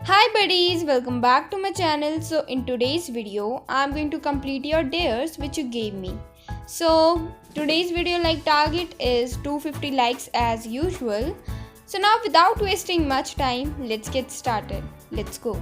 Hi buddies, welcome back to my channel. So in today's video, I'm going to complete your dares which you gave me. So today's video target is 250 likes as usual. So now without wasting much time, let's get started. Let's go.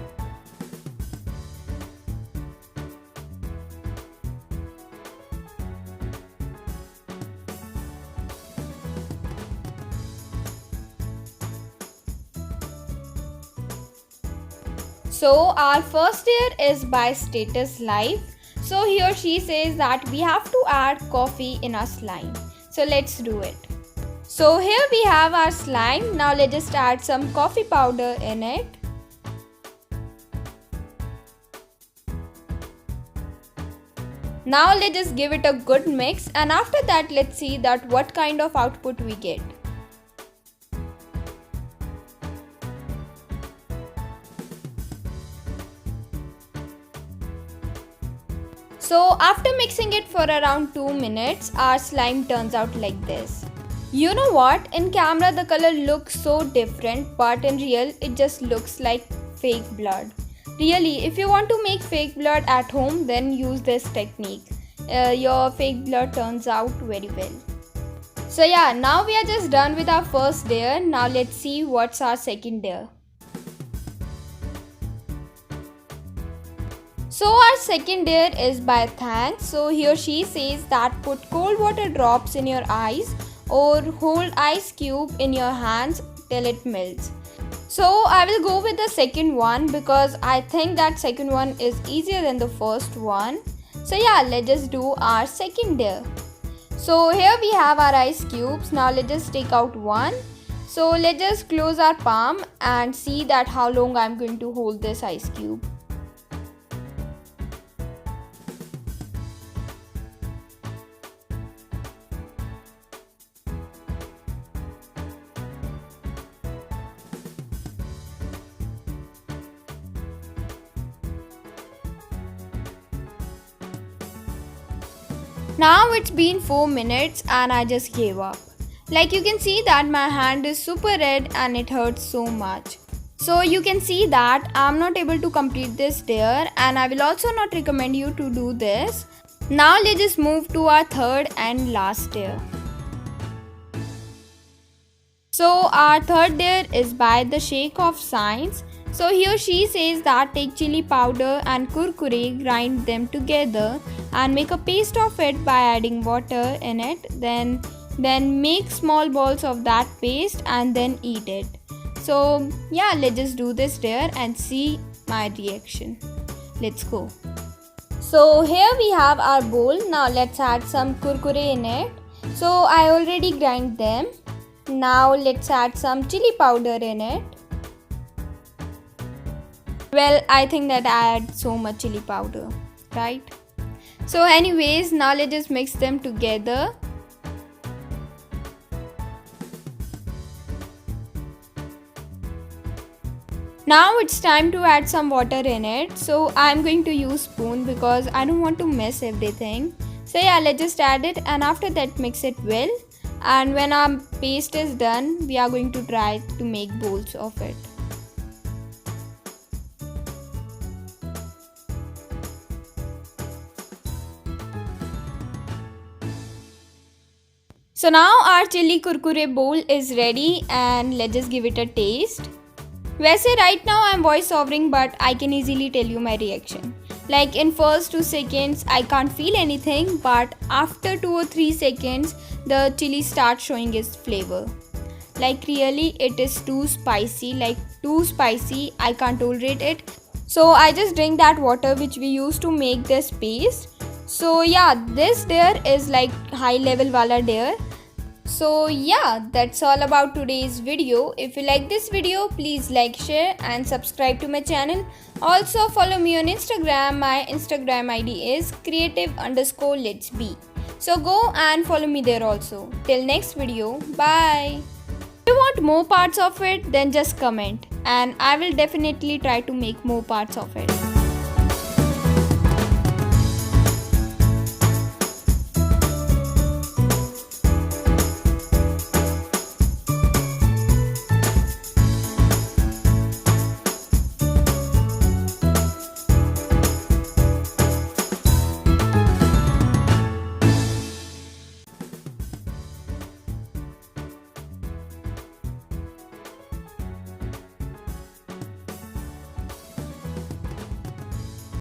So our first dare is by Status Life. So here she says that we have to add coffee in our slime. So let's do it. So here we have our slime. Now let's just add some coffee powder in it. Now let's just give it a good mix, and after that let's see that what kind of output we get. So after mixing it for around 2 minutes, our slime turns out like this. You know what? In camera the color looks so different, but in real it just looks like fake blood. Really, if you want to make fake blood at home, then use this technique. Your fake blood turns out very well. So yeah, now we are just done with our first dare. Now let's see what's our second dare. So our second dare is by Thanks. So here she says that put cold water drops in your eyes or hold ice cube in your hands till it melts. So I will go with the second one because I think that second one is easier than the first one. So yeah, let's just do our second dare. So here we have our ice cubes. Now let's just take out one. So let's just close our palm and see that how long I'm going to hold this ice cube. Now it's been 4 minutes and I just gave up. Like you can see that my hand is super red and it hurts so much. So you can see that I'm not able to complete this dare, and I will also not recommend you to do this. Now let's just move to our third and last dare. So our third dare is by the Shake of Science. So here she says that take chili powder and kurkure, grind them together and make a paste of it by adding water in it. Then make small balls of that paste and then eat it. So yeah, let's just do this dare and see my reaction. Let's go. So here we have our bowl. Now let's add some kurkure in it. So I already grind them. Now let's add some chili powder in it. Well, I think that I add so much chili powder, right? So anyways, now let's just mix them together. Now it's time to add some water in it. So I'm going to use spoon because I don't want to mess everything. So yeah, let's just add it, and after that mix it well. And when our paste is done, we are going to try to make bowls of it. So now our chili kurkure bowl is ready, and let's just give it a taste. वैसे right now I'm voice overing, but I can easily tell you my reaction. Like in first 2 seconds I can't feel anything, but after 2 or 3 seconds the chili starts showing its flavor. Like really it is too spicy, I can't tolerate it. So I just drink that water which we used to make this paste. So yeah, this dare is like high level wala dare. So yeah, that's all about today's video. If you like this video, please like, share and subscribe to my channel. Also follow me on Instagram. My Instagram ID is creative_letsbe. So go and follow me there also. Till next video, bye. If you want more parts of it, then just comment and I will definitely try to make more parts of it.